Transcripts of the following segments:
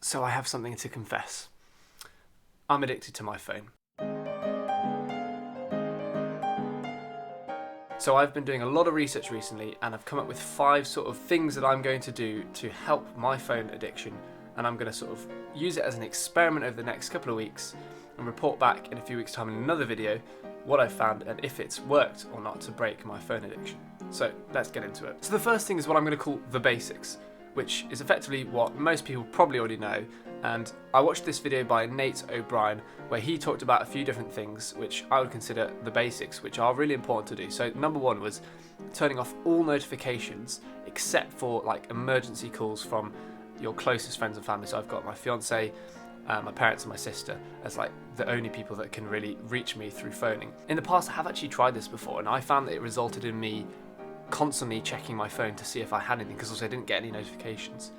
So I have something to confess. I'm addicted to my phone. So I've been doing a lot of research recently and I've come up with 5 sort of things that I'm going to do to help my phone addiction, and I'm going to sort of use it as an experiment over the next couple of weeks and report back in a few weeks' time in another video what I've found and if it's worked or not to break my phone addiction. So let's get into it. So the first thing is what I'm going to call the basics, which is effectively what most people probably already know, and I watched this video by Nate O'Brien where he talked about a few different things which I would consider the basics, which are really important to do. So number 1 was turning off all notifications except for like emergency calls from your closest friends and family. So I've got my fiance, my parents and my sister as like the only people that can really reach me through phoning. In the past I have actually tried this before and I found that it resulted in me constantly checking my phone to see if I had anything, because also I didn't get any notifications.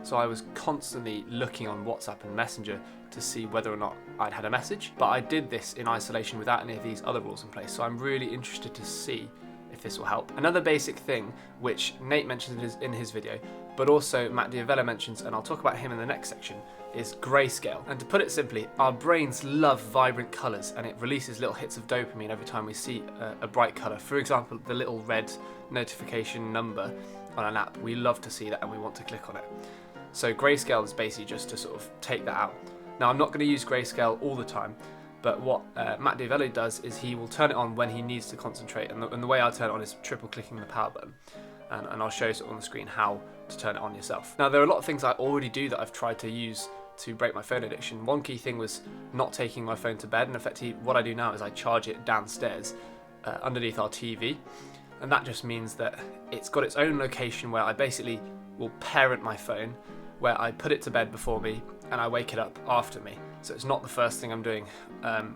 So I was constantly looking on WhatsApp and Messenger to see whether or not I'd had a message. But I did this in isolation without any of these other rules in place. So I'm really interested to see if this will help. Another basic thing, which Nate mentions in his video, but also Matt Diavella mentions, and I'll talk about him in the next section, is grayscale. And to put it simply, our brains love vibrant colours and it releases little hits of dopamine every time we see a bright colour. For example, the little red notification number on an app, we love to see that and we want to click on it. So grayscale is basically just to sort of take that out. Now I'm not going to use grayscale all the time, but what Matt Diavella does is he will turn it on when he needs to concentrate, and the way I turn it on is triple clicking the power button, and I'll show you on the screen how to turn it on yourself. Now there are a lot of things I already do that I've tried to use to break my phone addiction. One key thing was not taking my phone to bed, and effectively what I do now is I charge it downstairs underneath our TV, and that just means that it's got its own location where I basically will parent my phone, where I put it to bed before me and I wake it up after me. So it's not the first thing I'm doing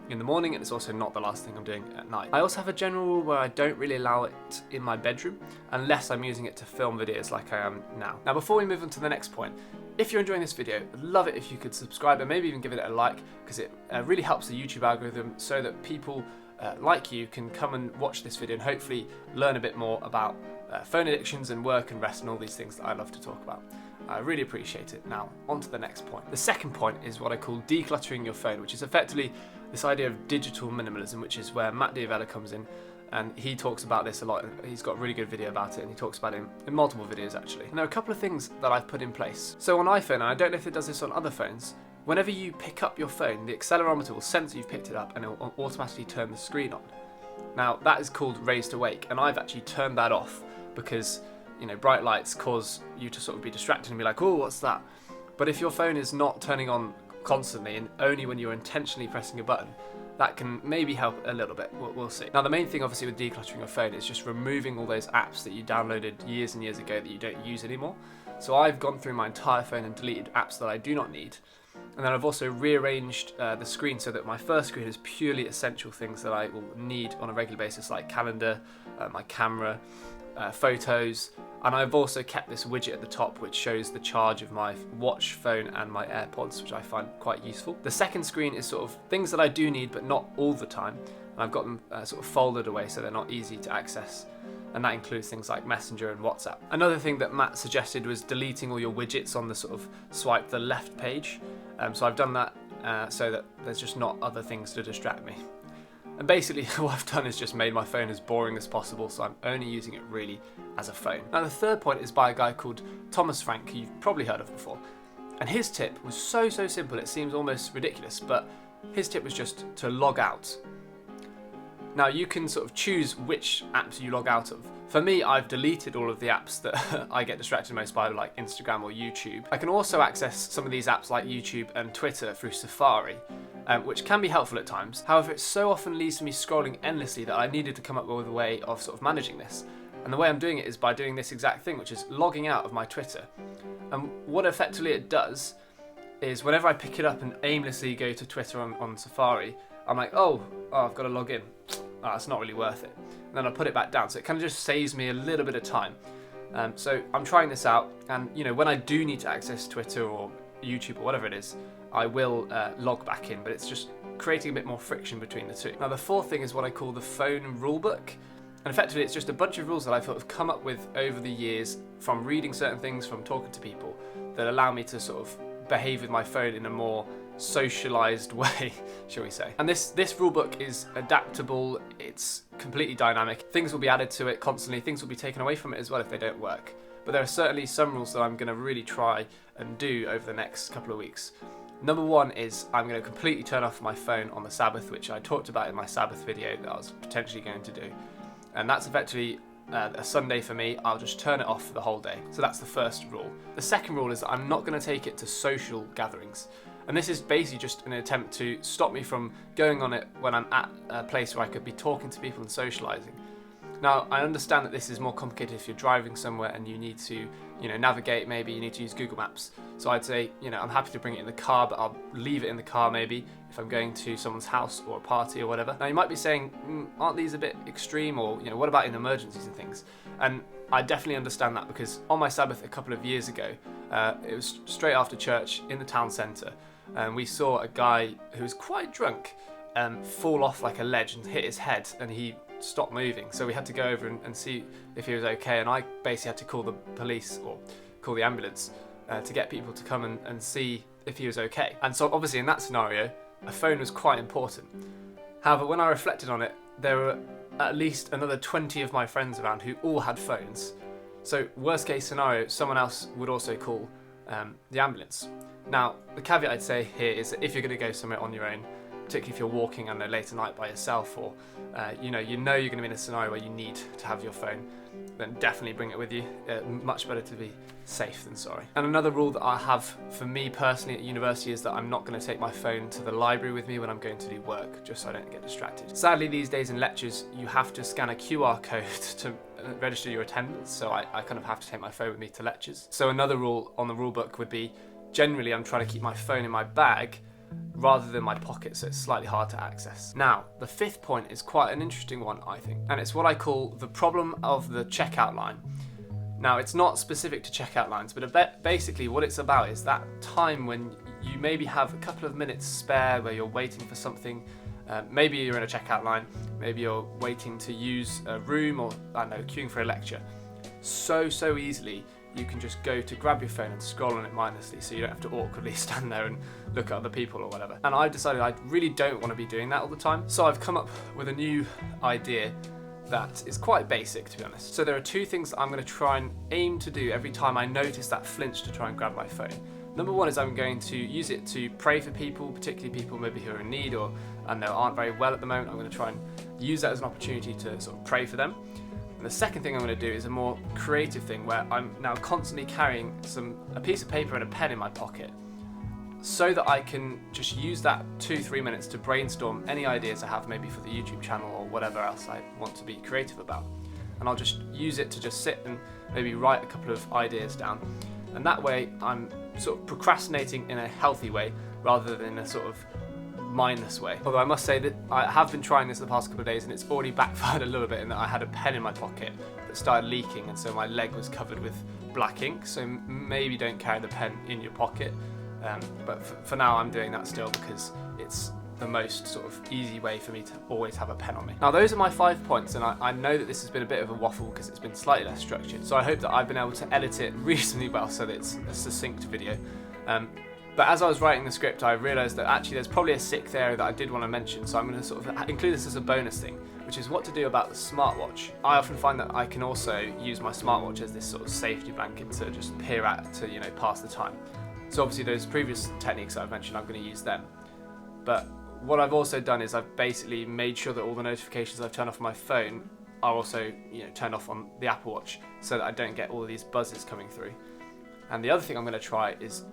in the morning, and it's also not the last thing I'm doing at night. I also have a general rule where I don't really allow it in my bedroom unless I'm using it to film videos like I am now. Now before we move on to the next point, if you're enjoying this video, I'd love it if you could subscribe and maybe even give it a like, because it really helps the YouTube algorithm so that people like you can come and watch this video and hopefully learn a bit more about phone addictions and work and rest and all these things that I love to talk about. I really appreciate it. Now, on to the next point. The second point is what I call decluttering your phone, which is effectively this idea of digital minimalism, which is where Matt Diavella comes in, and he talks about this a lot. He's got a really good video about it, and he talks about it in multiple videos actually. And there are a couple of things that I've put in place. So on iPhone, and I don't know if it does this on other phones, whenever you pick up your phone, the accelerometer will sense you've picked it up and it will automatically turn the screen on. Now, that is called raise to wake, and I've actually turned that off because bright lights cause you to sort of be distracted and be like, oh, what's that? But if your phone is not turning on constantly and only when you're intentionally pressing a button, that can maybe help a little bit. We'll see. Now the main thing obviously with decluttering your phone is just removing all those apps that you downloaded years and years ago that you don't use anymore. So I've gone through my entire phone and deleted apps that I do not need. And then I've also rearranged the screen so that my first screen is purely essential things that I will need on a regular basis, like calendar, my camera, photos, and I've also kept this widget at the top which shows the charge of my watch, phone and my AirPods, which I find quite useful. The second screen is sort of things that I do need but not all the time, and I've got them sort of folded away so they're not easy to access, and that includes things like Messenger and WhatsApp. Another thing that Matt suggested was deleting all your widgets on the sort of swipe the left page, so I've done that so that there's just not other things to distract me. And basically what I've done is just made my phone as boring as possible, so I'm only using it really as a phone. Now the third point is by a guy called Thomas Frank, who you've probably heard of before. And his tip was so simple, it seems almost ridiculous, but his tip was just to log out. Now you can sort of choose which apps you log out of. For me, I've deleted all of the apps that I get distracted most by, like Instagram or YouTube. I can also access some of these apps like YouTube and Twitter through Safari, which can be helpful at times. However, it so often leads to me scrolling endlessly that I needed to come up with a way of sort of managing this. And the way I'm doing it is by doing this exact thing, which is logging out of my Twitter. And what effectively it does is whenever I pick it up and aimlessly go to Twitter on Safari, I'm like, oh, I've got to log in. Oh, it's not really worth it. And then I put it back down. So it kind of just saves me a little bit of time. So I'm trying this out. And, when I do need to access Twitter or YouTube or whatever it is, I will log back in. But it's just creating a bit more friction between the two. Now, the fourth thing is what I call the phone rulebook. And effectively, it's just a bunch of rules that I've sort of come up with over the years from reading certain things, from talking to people, that allow me to sort of behave with my phone in a more socialized way, shall we say. And this rulebook is adaptable, it's completely dynamic. Things will be added to it constantly, things will be taken away from it as well if they don't work. But there are certainly some rules that I'm going to really try and do over the next couple of weeks. Number one is I'm going to completely turn off my phone on the Sabbath, which I talked about in my Sabbath video that I was potentially going to do. And that's effectively a Sunday for me. I'll just turn it off for the whole day. So that's the first rule. The second rule is that I'm not going to take it to social gatherings. And this is basically just an attempt to stop me from going on it when I'm at a place where I could be talking to people and socialising. Now, I understand that this is more complicated if you're driving somewhere and you need to, navigate, maybe you need to use Google Maps. So I'd say, I'm happy to bring it in the car, but I'll leave it in the car maybe if I'm going to someone's house or a party or whatever. Now, you might be saying, aren't these a bit extreme, or, what about in emergencies and things? And I definitely understand that, because on my Sabbath a couple of years ago, it was straight after church in the town centre, and we saw a guy who was quite drunk fall off like a ledge and hit his head, and he stopped moving. So we had to go over and see if he was okay, and I basically had to call the police or call the ambulance to get people to come and see if he was okay. And so obviously in that scenario, a phone was quite important. However, when I reflected on it, there were at least another 20 of my friends around who all had phones. So worst case scenario, someone else would also call the ambulance. Now, the caveat I'd say here is that if you're going to go somewhere on your own, particularly if you're walking on a late at night by yourself, or you're going to be in a scenario where you need to have your phone, then definitely bring it with you. Much better to be safe than sorry. And another rule that I have for me personally at university is that I'm not going to take my phone to the library with me when I'm going to do work, just so I don't get distracted. Sadly, these days in lectures, you have to scan a QR code to register your attendance, so I kind of have to take my phone with me to lectures. So another rule on the rule book would be, generally I'm trying to keep my phone in my bag rather than my pocket, so it's slightly hard to access. Now, the fifth point is quite an interesting one, I think, and it's what I call the problem of the checkout line. Now, it's not specific to checkout lines, but basically what it's about is that time when you maybe have a couple of minutes spare where you're waiting for something. Maybe you're in a checkout line, maybe you're waiting to use a room, or queuing for a lecture. So easily you can just go to grab your phone and scroll on it mindlessly, so you don't have to awkwardly stand there and look at other people or whatever. And I've decided I really don't want to be doing that all the time, so I've come up with a new idea that is quite basic, to be honest. So there are two things that I'm going to try and aim to do every time I notice that flinch to try and grab my phone. Number one is I'm going to use it to pray for people, particularly people maybe who are in need or aren't very well at the moment. I'm going to try and use that as an opportunity to sort of pray for them. And the second thing I'm going to do is a more creative thing, where I'm now constantly carrying a piece of paper and a pen in my pocket, so that I can just use that 2-3 minutes to brainstorm any ideas I have, maybe for the YouTube channel or whatever else I want to be creative about. And I'll just use it to just sit and maybe write a couple of ideas down. And that way I'm sort of procrastinating in a healthy way rather than in a sort of mindless way. Although I must say that I have been trying this the past couple of days, and it's already backfired a little bit in that I had a pen in my pocket that started leaking, and so my leg was covered with black ink. So maybe don't carry the pen in your pocket. But for now I'm doing that still, because it's the most sort of easy way for me to always have a pen on me. Now, those are my 5 points, and I know that this has been a bit of a waffle because it's been slightly less structured, so I hope that I've been able to edit it reasonably well so that it's a succinct video. But as I was writing the script, I realised that actually there's probably a sixth area that I did want to mention, so I'm going to sort of include this as a bonus thing, which is what to do about the smartwatch. I often find that I can also use my smartwatch as this sort of safety blanket to just peer at to, pass the time. So obviously those previous techniques that I've mentioned, I'm going to use them. But what I've also done is I've basically made sure that all the notifications I've turned off on my phone are also, turned off on the Apple Watch, so that I don't get all of these buzzes coming through. And the other thing I'm going to try is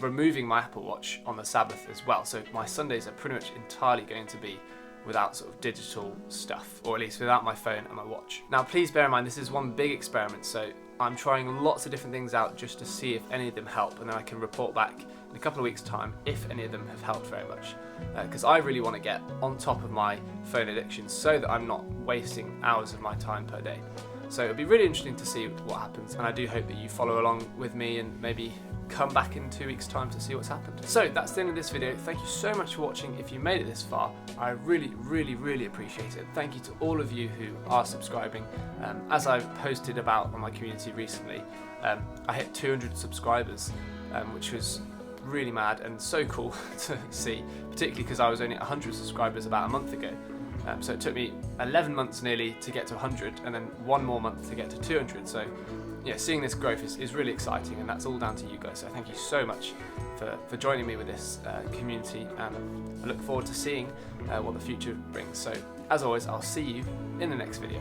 removing my Apple Watch on the Sabbath as well. So my Sundays are pretty much entirely going to be without sort of digital stuff, or at least without my phone and my watch. Now, please bear in mind, this is one big experiment, so I'm trying lots of different things out just to see if any of them help, and then I can report back in a couple of weeks' time if any of them have helped very much. Because I really want to get on top of my phone addiction so that I'm not wasting hours of my time per day. So it'll be really interesting to see what happens, and I do hope that you follow along with me and maybe come back in 2 weeks' time to see what's happened. So that's the end of this video. Thank you so much for watching. If you made it this far, I really appreciate it. Thank you to all of you who are subscribing. As I've posted about on my community recently, I hit 200 subscribers, which was really mad and so cool to see, particularly because I was only at 100 subscribers about a month ago. So it took me 11 months nearly to get to 100, and then 1 more month to get to 200. So yeah, seeing this growth is really exciting, and that's all down to you guys. So thank you so much for joining me with this community, and I look forward to seeing what the future brings. So as always, I'll see you in the next video.